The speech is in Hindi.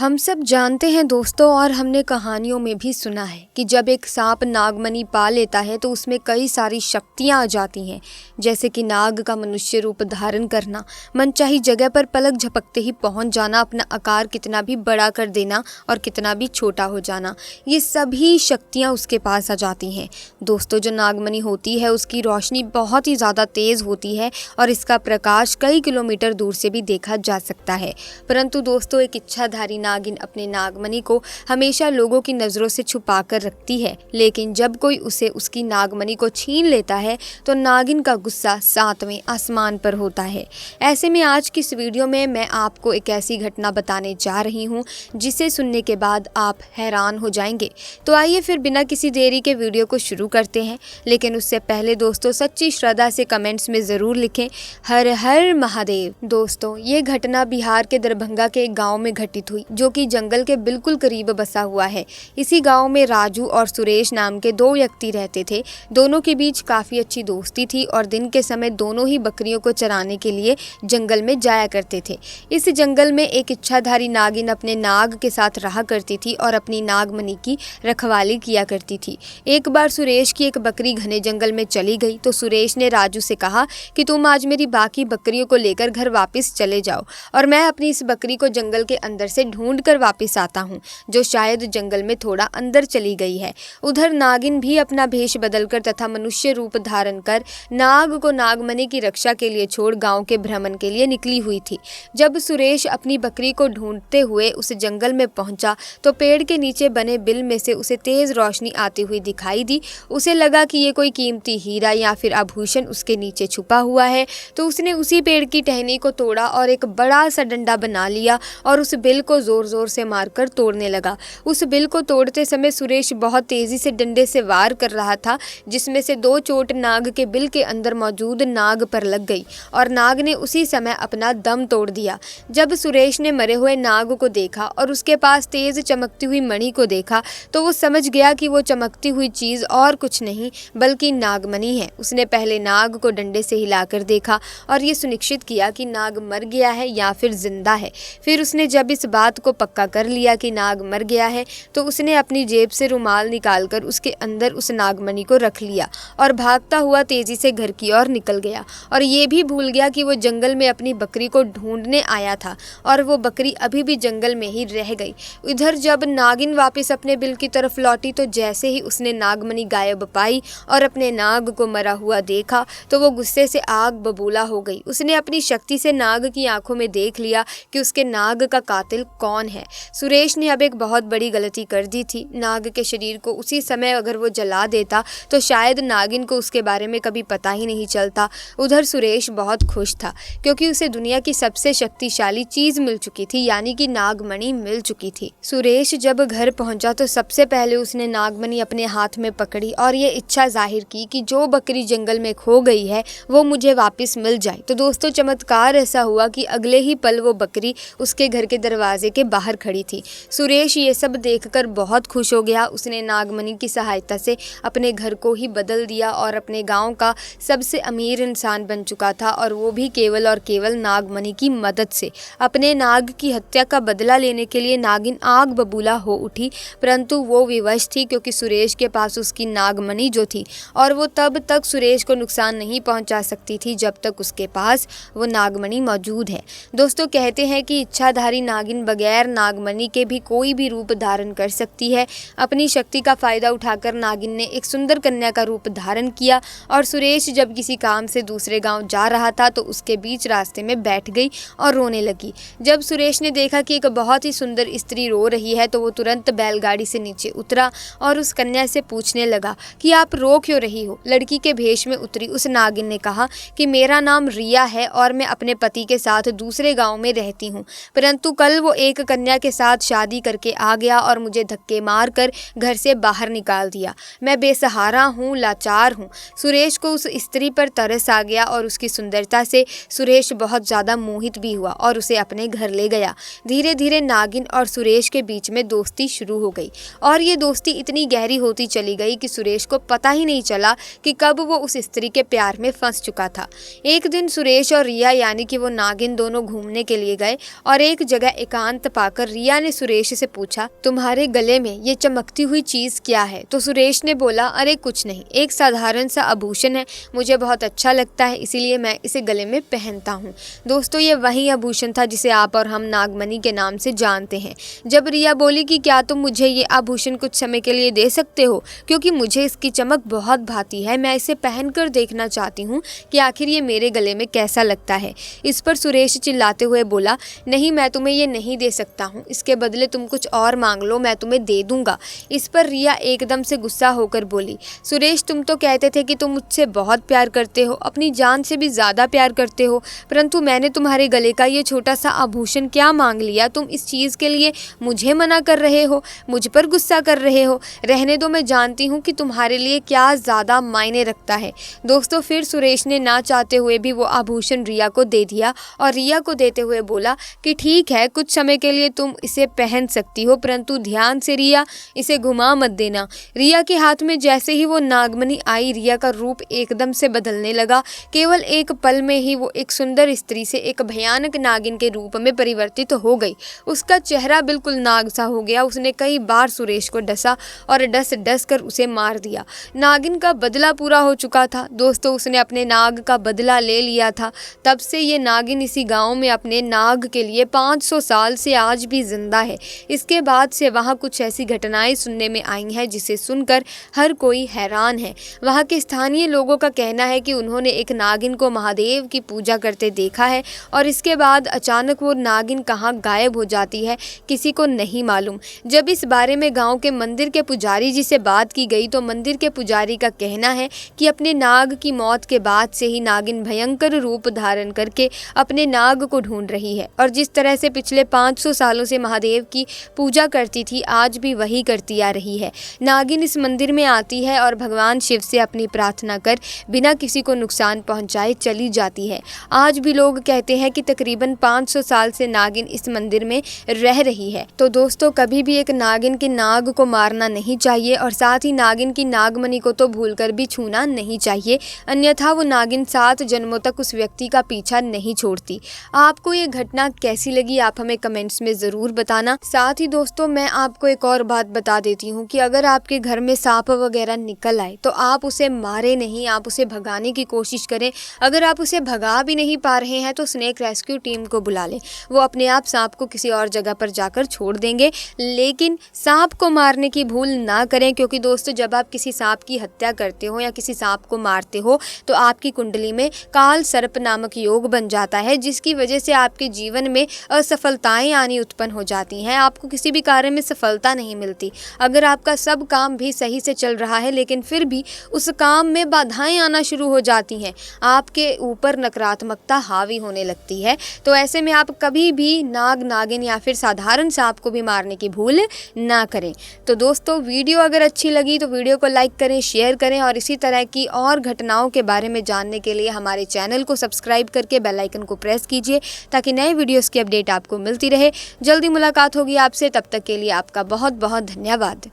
हम सब जानते हैं दोस्तों, और हमने कहानियों में भी सुना है कि जब एक सांप नागमणि पा लेता है तो उसमें कई सारी शक्तियां आ जाती हैं, जैसे कि नाग का मनुष्य रूप धारण करना, मनचाही जगह पर पलक झपकते ही पहुंच जाना, अपना आकार कितना भी बड़ा कर देना और कितना भी छोटा हो जाना। ये सभी शक्तियां उसके पास आ जाती हैं। दोस्तों, जो नागमणि होती है उसकी रोशनी बहुत ही ज़्यादा तेज़ होती है और इसका प्रकाश कई किलोमीटर दूर से भी देखा जा सकता है। परंतु दोस्तों, एक इच्छाधारी नागिन अपने नागमणि को हमेशा लोगों की नजरों से छुपा कर रखती है, लेकिन जब कोई उसे उसकी नागमणि को छीन लेता है तो नागिन का गुस्सा 7वें आसमान पर होता है। ऐसे में आज की इस वीडियो में मैं आपको एक ऐसी घटना बताने जा रही हूँ जिसे सुनने के बाद आप हैरान हो जाएंगे। तो आइए फिर बिना किसी देरी के वीडियो को शुरू करते हैं। लेकिन उससे पहले दोस्तों, सच्ची श्रद्धा से कमेंट्स में ज़रूर लिखें हर हर महादेव। दोस्तों, ये घटना बिहार के दरभंगा के एक गाँव में घटित हुई, जो कि जंगल के बिल्कुल करीब बसा हुआ है। इसी गांव में राजू और सुरेश नाम के दो व्यक्ति रहते थे। दोनों के बीच काफ़ी अच्छी दोस्ती थी और दिन के समय दोनों ही बकरियों को चराने के लिए जंगल में जाया करते थे। इस जंगल में एक इच्छाधारी नागिन अपने नाग के साथ रहा करती थी और अपनी नागमणि की रखवाली किया करती थी। एक बार सुरेश की एक बकरी घने जंगल में चली गई तो सुरेश ने राजू से कहा कि तुम आज मेरी बाकी बकरियों को लेकर घर वापस चले जाओ और मैं अपनी इस बकरी को जंगल के अंदर से ढूंढ कर वापस आता हूँ, जो शायद जंगल में थोड़ा अंदर चली गई है। उधर नागिन भी अपना भेष बदलकर तथा मनुष्य रूप धारण कर नाग को नागमणि की रक्षा के लिए छोड़ गांव के भ्रमण के लिए निकली हुई थी। जब सुरेश अपनी बकरी को ढूंढते हुए उस जंगल में पहुंचा तो पेड़ के नीचे बने बिल में से उसे तेज रोशनी आती हुई दिखाई दी। उसे लगा कि ये कोई कीमती हीरा या फिर आभूषण उसके नीचे छुपा हुआ है, तो उसने उसी पेड़ की टहनी को तोड़ा और एक बड़ा सा डंडा बना लिया और उस बिल को जोर जोर से मारकर तोड़ने लगा। उस बिल को तोड़ते समय सुरेश बहुत तेजी से डंडे से वार कर रहा था, जिसमें से 2 चोट नाग के बिल के अंदर मौजूद नाग पर लग गई और नाग ने उसी समय अपना दम तोड़ दिया। जब सुरेश ने मरे हुए नाग को देखा और उसके पास तेज चमकती हुई मणि को देखा तो वो समझ गया कि वो चमकती हुई चीज और कुछ नहीं बल्कि नागमणि है। उसने पहले नाग को डंडे से हिलाकर देखा और ये सुनिश्चित किया कि नाग मर गया है या फिर जिंदा है। फिर उसने जब इस बात को पक्का कर लिया कि नाग मर गया है तो उसने अपनी जेब से रुमाल निकालकर उसके अंदर उस नागमणि को रख लिया और भागता हुआ तेजी से घर की ओर निकल गया और ये भी भूल गया कि वो जंगल में अपनी बकरी को ढूंढने आया था और वो बकरी अभी भी जंगल में ही रह गई। इधर जब नागिन वापस अपने बिल की तरफ लौटी तो जैसे ही उसने नागमणि गायब पाई और अपने नाग को मरा हुआ देखा तो वो गुस्से से आग बबूला हो गई। उसने अपनी शक्ति से नाग की आंखों में देख लिया कि उसके नाग का कातिल कौन है। सुरेश ने अब एक बहुत बड़ी गलती कर दी थी। नाग के शरीर को उसी समय अगर वो जला देता तो शायद नागिन को उसके बारे में कभी पता ही नहीं चलता। उधर सुरेश बहुत खुश था क्योंकि उसे दुनिया की सबसे शक्तिशाली चीज मिल चुकी थी, यानी कि नागमणि मिल चुकी थी। सुरेश जब घर पहुंचा तो सबसे पहले उसने नागमणि अपने हाथ में पकड़ी और ये इच्छा जाहिर की कि जो बकरी जंगल में खो गई है वो मुझे वापस मिल जाए। तो दोस्तों, चमत्कार ऐसा हुआ कि अगले ही पल वो बकरी उसके घर के दरवाजे के बाहर खड़ी थी। सुरेश ये सब देखकर बहुत खुश हो गया। उसने नागमणि की सहायता से अपने घर को ही बदल दिया और अपने गांव का सबसे अमीर इंसान बन चुका था, और वो भी केवल और केवल नागमणि की मदद से। अपने नाग की हत्या का बदला लेने के लिए नागिन आग बबूला हो उठी, परंतु वो विवश थी क्योंकि सुरेश के पास उसकी नागमणि जो थी और वो तब तक सुरेश को नुकसान नहीं पहुंचा सकती थी जब तक उसके पास वो नागमणि मौजूद है। दोस्तों, कहते हैं कि इच्छाधारी नागिन बगैर नागमणि के भी कोई भी रूप धारण कर सकती है। अपनी शक्ति का फायदा उठाकर नागिन ने एक सुंदर कन्या का रूप धारण किया और सुरेश जब किसी काम से दूसरे गांव जा रहा था तो उसके बीच रास्ते में बैठ गई और रोने लगी। जब सुरेश ने देखा कि एक बहुत ही सुंदर स्त्री रो रही है तो वो तुरंत बैलगाड़ी से नीचे उतरा और उस कन्या से पूछने लगा कि आप रो क्यों रही हो। लड़की के भेष में उतरी उस नागिन ने कहा कि मेरा नाम रिया है और मैं अपने पति के साथ दूसरे गाँव में रहती हूँ, परंतु कल वो एक कन्या के साथ शादी करके आ गया और मुझे धक्के मारकर घर से बाहर निकाल दिया। मैं बेसहारा हूँ, लाचार हूँ। सुरेश को उस स्त्री पर तरस आ गया और उसकी सुंदरता से सुरेश बहुत ज़्यादा मोहित भी हुआ और उसे अपने घर ले गया। धीरे धीरे नागिन और सुरेश के बीच में दोस्ती शुरू हो गई और ये दोस्ती इतनी गहरी होती चली गई कि सुरेश को पता ही नहीं चला कि कब वो उस स्त्री के प्यार में फंस चुका था। एक दिन सुरेश और रिया यानी कि वो नागिन दोनों घूमने के लिए गए और एक जगह एकांत पाकर रिया ने सुरेश से पूछा, तुम्हारे गले में ये चमकती हुई चीज क्या है? तो सुरेश ने बोला, अरे कुछ नहीं, एक साधारण सा आभूषण है, मुझे बहुत अच्छा लगता है इसीलिए मैं इसे गले में पहनता हूँ। दोस्तों ये वही आभूषण था जिसे आप और हम नागमणि के नाम से जानते हैं। जब रिया बोली कि क्या तुम मुझे ये आभूषण कुछ समय के लिए दे सकते हो, क्योंकि मुझे इसकी चमक बहुत भाती है, मैं इसे पहनकर देखना चाहती हूँ कि आखिर ये मेरे गले में कैसा लगता है। इस पर सुरेश चिल्लाते हुए बोला, नहीं मैं तुम्हें ये नहीं दे सकता हूँ, इसके बदले तुम कुछ और मांग लो, मैं तुम्हें दे दूंगा। इस पर रिया एकदम से गुस्सा होकर बोली, सुरेश तुम तो कहते थे कि तुम मुझसे बहुत प्यार करते हो, अपनी जान से भी ज़्यादा प्यार करते हो, परंतु मैंने तुम्हारे गले का ये छोटा सा आभूषण क्या मांग लिया? तुम इस चीज़ के लिए मुझे मना कर रहे हो, मुझ पर गुस्सा कर रहे हो। रहने दो, मैं जानती हूँ कि तुम्हारे लिए क्या ज़्यादा मायने रखता है। दोस्तों फिर सुरेश ने ना चाहते हुए भी वो आभूषण रिया को दे दिया और रिया को देते हुए बोला कि ठीक है, कुछ समय के लिए तुम इसे पहन सकती हो, परंतु ध्यान से रिया, इसे घुमा मत देना। रिया के हाथ में जैसे ही वो नागमणि आई, रिया का रूप एकदम से बदलने लगा। केवल एक पल में ही वो एक सुंदर स्त्री से एक भयानक नागिन के रूप में परिवर्तित हो गई। उसका चेहरा बिल्कुल नाग सा हो गया। उसने कई बार सुरेश को डसा और डस डस कर उसे मार दिया। नागिन का बदला पूरा हो चुका था। दोस्तों उसने अपने नाग का बदला ले लिया था। तब से ये नागिन इसी गांव में अपने नाग के लिए 500 साल से आज भी जिंदा है। इसके बाद से वहाँ कुछ ऐसी घटनाएं सुनने में आई हैं जिसे सुनकर हर कोई हैरान है। वहाँ के स्थानीय लोगों का कहना है कि उन्होंने एक नागिन को महादेव की पूजा करते देखा है और इसके बाद अचानक वो नागिन कहाँ गायब हो जाती है किसी को नहीं मालूम। जब इस बारे में गांव के मंदिर के पुजारी जी से बात की गई तो मंदिर के पुजारी का कहना है कि अपने नाग की मौत के बाद से ही नागिन भयंकर रूप धारण करके अपने नाग को ढूंढ रही है और जिस तरह से पिछले 500 सालों से महादेव की पूजा करती थी आज भी वही करती आ रही है। नागिन इस मंदिर में आती है और भगवान शिव से अपनी प्रार्थना कर बिना किसी को नुकसान पहुंचाए चली जाती है। आज भी लोग कहते हैं कि तकरीबन 500 साल से नागिन इस मंदिर में रह रही है। तो दोस्तों कभी भी एक नागिन के नाग को मारना नहीं चाहिए और साथ ही नागिन की नागमणि को तो भूलकर भी छूना नहीं चाहिए, अन्यथा वो नागिन 7 जन्मों तक उस व्यक्ति का पीछा नहीं छोड़ती। आपको ये घटना कैसी लगी आप हमें कमेंट्स में ज़रूर बताना। साथ ही दोस्तों मैं आपको एक और बात बता देती हूँ कि अगर आपके घर में सांप वगैरह निकल आए तो आप उसे मारे नहीं, आप उसे भगाने की कोशिश करें। अगर आप उसे भगा भी नहीं पा रहे हैं तो स्नेक रेस्क्यू टीम को बुला लें, वो अपने आप सांप को किसी और जगह पर जाकर छोड़ देंगे। लेकिन सांप को मारने की भूल ना करें, क्योंकि दोस्तों जब आप किसी सांप की हत्या करते हो या किसी सांप को मारते हो तो आपकी कुंडली में काल सर्प नामक योग बन जाता है, जिसकी वजह से आपके जीवन में असफलताएं आनी उत्पन्न हो जाती हैं। आपको किसी भी कार्य में सफलता नहीं मिलती। अगर आपका सब काम भी सही से चल रहा है लेकिन फिर भी उस काम में बाधाएं आना शुरू हो जाती हैं, आपके ऊपर नकारात्मकता हावी होने लगती है। तो ऐसे में आप कभी भी नाग, नागिन या फिर साधारण सांप को भी मारने की भूल ना करें। तो दोस्तों वीडियो अगर अच्छी लगी तो वीडियो को लाइक करें, शेयर करें और इसी तरह की और घटनाओं के बारे में जानने के लिए हमारे चैनल को सब्सक्राइब करके बेल आइकन को प्रेस कीजिए ताकि नए वीडियोस की अपडेट आपको मिलती रहे। जल्दी मुलाकात होगी आपसे, तब तक के लिए आपका बहुत बहुत धन्यवाद।